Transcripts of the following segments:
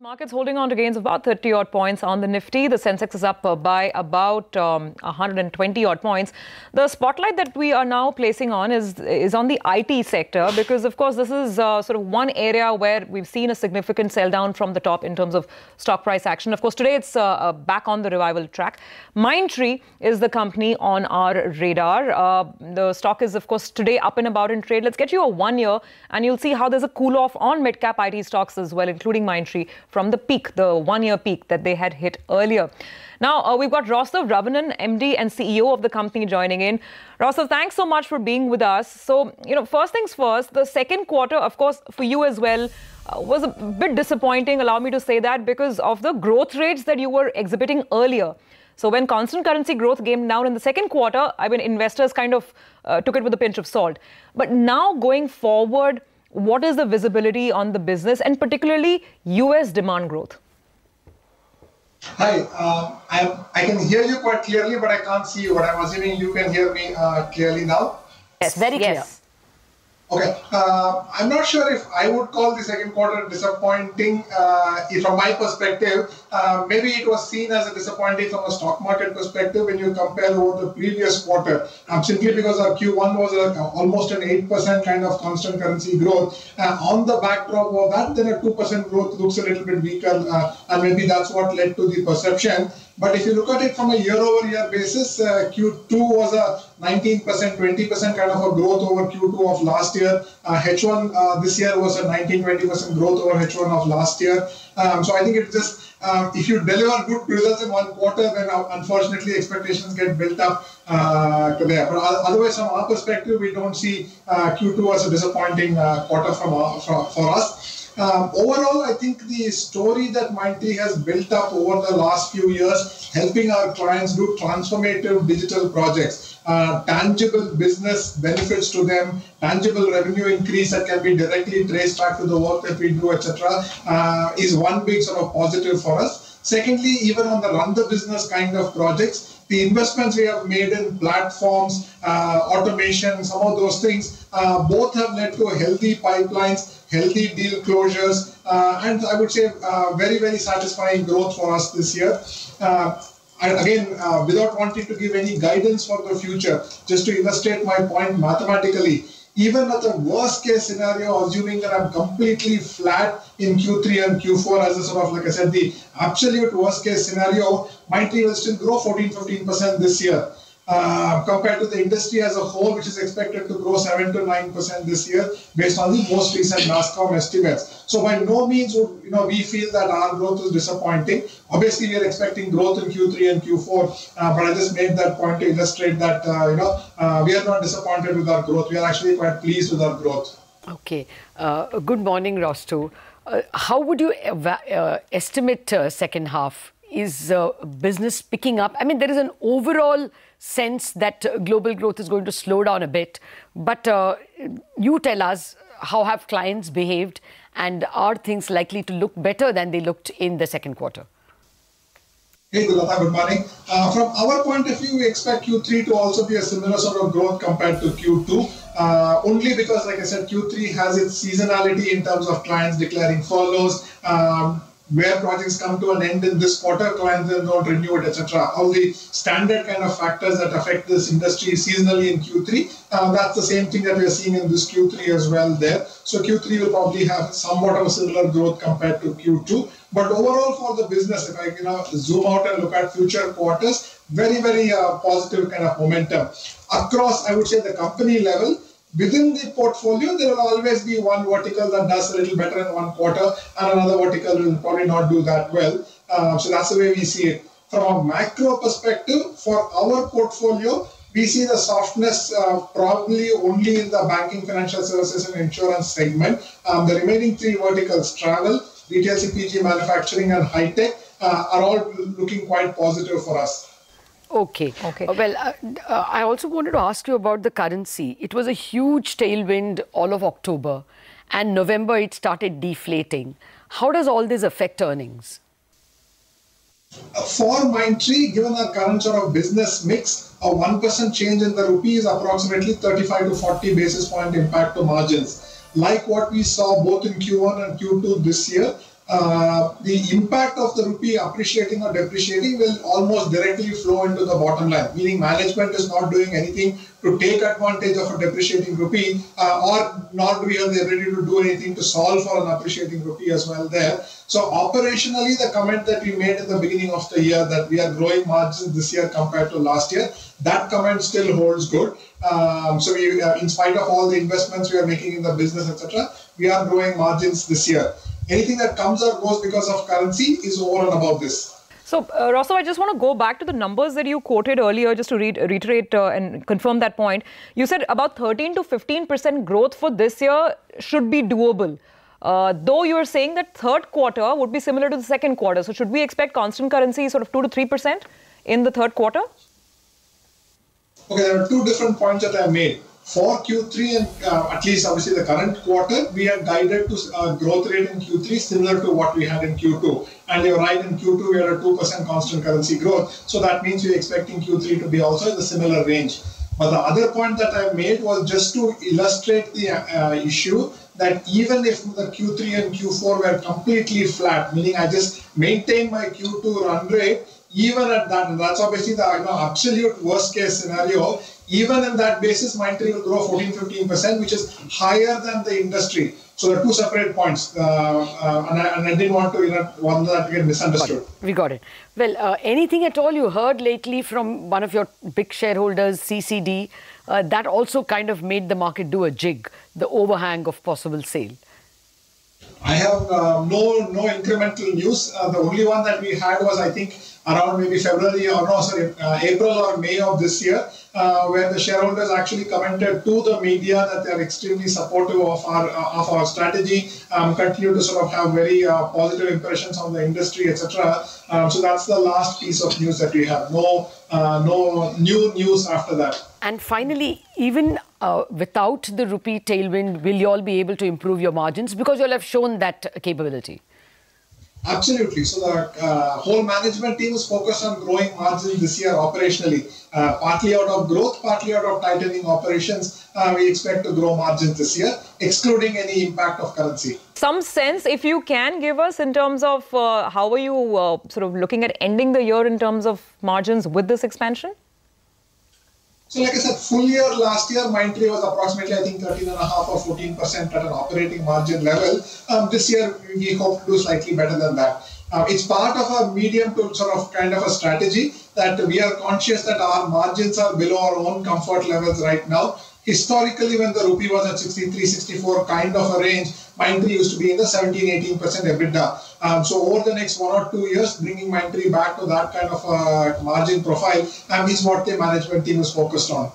Markets holding on to gains of about 30 odd points on the Nifty. The Sensex is up by about 120 odd points. The spotlight that we are now placing on is on the IT sector, because of course this is sort of one area where we've seen a significant sell down from the top in terms of stock price action. Of course, today it's back on the revival track. Mindtree is the company on our radar. The stock is of course today up and about in trade. Let's get you a 1 year and you'll see how there's a cool off on mid-cap IT stocks as well, including Mindtree, from the peak, the 1 year peak that they had hit earlier. Now, we've got Rostow Ravanan, MD and CEO of the company, joining in. Rostow, thanks so much for being with us. So, first things first, the second quarter, of course, for you as well, was a bit disappointing, allow me to say that, because of the growth rates that you were exhibiting earlier. So when constant currency growth came down in the second quarter, investors kind of took it with a pinch of salt. But now going forward, what is the visibility on the business and particularly US demand growth? Hi, I can hear you quite clearly, but I can't see you. But I'm assuming you can hear me clearly now? Yes, very clear. Yes. Okay, I'm not sure if I would call the second quarter disappointing from my perspective. Maybe it was seen as a disappointing from a stock market perspective when you compare over the previous quarter, simply because our Q1 was almost an 8% kind of constant currency growth. On the backdrop of that, then a 2% growth looks a little bit weaker, and maybe that's what led to the perception. But if you look at it from a year-over-year basis, Q2 was a 19%, 20% kind of a growth over Q2 of last year. H1 this year was a 19-20% growth over H1 of last year. So I think it's just, if you deliver good results in one quarter, then unfortunately expectations get built up to there. But otherwise, from our perspective, we don't see Q2 as a disappointing quarter for us. Overall, I think the story that Mindtree has built up over the last few years, helping our clients do transformative digital projects, tangible business benefits to them, tangible revenue increase that can be directly traced back to the work that we do, etc., is one big sort of positive for us. Secondly, even on the run the business kind of projects, the investments we have made in platforms, automation, some of those things, both have led to healthy pipelines, healthy deal closures, and I would say very, very satisfying growth for us this year. And again, without wanting to give any guidance for the future, just to illustrate my point mathematically, even at the worst case scenario, assuming that I'm completely flat in Q3 and Q4 as a sort of, like I said, the absolute worst case scenario, Mindtree will still grow 14-15% this year. Compared to the industry as a whole, which is expected to grow 7 to 9% this year, based on the most recent NASSCOM estimates. So by no means would we feel that our growth is disappointing. Obviously, we are expecting growth in Q3 and Q4, but I just made that point to illustrate that we are not disappointed with our growth. We are actually quite pleased with our growth. Okay. Good morning, Rostow. How would you estimate second half? Is business picking up? I mean, there is an overall sense that global growth is going to slow down a bit. But you tell us, how have clients behaved and are things likely to look better than they looked in the second quarter? Hey, Gulata, good morning. From our point of view, we expect Q3 to also be a similar sort of growth compared to Q2. Only because, like I said, Q3 has its seasonality in terms of clients declaring furloughs, where projects come to an end in this quarter, clients then don't renew it, etc. All the standard kind of factors that affect this industry seasonally in Q3, that's the same thing that we are seeing in this Q3 as well there. So Q3 will probably have somewhat of a similar growth compared to Q2. But overall for the business, if I zoom out and look at future quarters, very, very positive kind of momentum. Across, I would say, the company level, within the portfolio, there will always be one vertical that does a little better in one quarter and another vertical will probably not do that well. So that's the way we see it. From a macro perspective, for our portfolio, we see the softness probably only in the banking, financial services and insurance segment. The remaining three verticals, travel, retail, CPG, manufacturing and high tech, are all looking quite positive for us. Okay. Well, I also wanted to ask you about the currency. It was a huge tailwind all of October, and November it started deflating. How does all this affect earnings? For Mindtree, given our current sort of business mix, a 1% change in the rupee is approximately 35 to 40 basis point impact to margins. Like what we saw both in Q1 and Q2 this year, the impact of the rupee appreciating or depreciating will almost directly flow into the bottom line, meaning management is not doing anything to take advantage of a depreciating rupee, or nor do we have the ability to do anything to solve for an appreciating rupee as well there. So operationally, the comment that we made at the beginning of the year that we are growing margins this year compared to last year, that comment still holds good. So we, in spite of all the investments we are making in the business, etc., we are growing margins this year. Anything that comes or goes because of currency is over and above this. So, Rostow, I just want to go back to the numbers that you quoted earlier, just to reiterate and confirm that point. You said about 13 to 15% growth for this year should be doable. Though you are saying that third quarter would be similar to the second quarter. So, should we expect constant currency sort of 2 to 3% in the third quarter? Okay, there are two different points that I made. For Q3 and at least obviously the current quarter, we are guided to growth rate in Q3 similar to what we had in Q2. And you're right, in Q2 we had a 2% constant currency growth. So that means we're expecting Q3 to be also in the similar range. But the other point that I made was just to illustrate the issue that even if the Q3 and Q4 were completely flat, meaning I just maintain my Q2 run rate, even at that, and that's obviously the absolute worst case scenario, even in that basis, Mindtree will grow 14-15%, which is higher than the industry. So there are two separate points, and I didn't want to want that to get misunderstood. We got it. Well, anything at all you heard lately from one of your big shareholders, CCD, that also kind of made the market do a jig, the overhang of possible sale? I have no incremental news. The only one that we had was, I think, around maybe April or May of this year, where the shareholders actually commented to the media that they are extremely supportive of our strategy, continue to sort of have very positive impressions on the industry, etc. So that's the last piece of news that we have. No new news after that. And finally, even without the rupee tailwind, will you all be able to improve your margins? Because you all have shown that capability. Absolutely. So the whole management team is focused on growing margins this year operationally, partly out of growth, partly out of tightening operations. We expect to grow margins this year, excluding any impact of currency. Some sense, if you can give us in terms of how are you sort of looking at ending the year in terms of margins with this expansion? So like I said, full year last year, Mindtree was approximately, I think, 13.5 or 14% at an operating margin level. This year, we hope to do slightly better than that. It's part of a medium to sort of kind of a strategy that we are conscious that our margins are below our own comfort levels right now. Historically, when the rupee was at 63, 64 kind of a range, Mindtree used to be in the 17, 18% EBITDA. So over the next 1 or 2 years, bringing Mindtree back to that kind of margin profile is what the management team is focused on.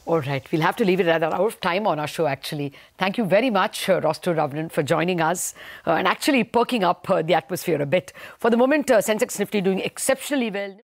All right. We'll have to leave it at that. Out of time on our show, actually. Thank you very much, Rostow Ravanan, for joining us and actually perking up the atmosphere a bit. For the moment, Sensex Nifty doing exceptionally well.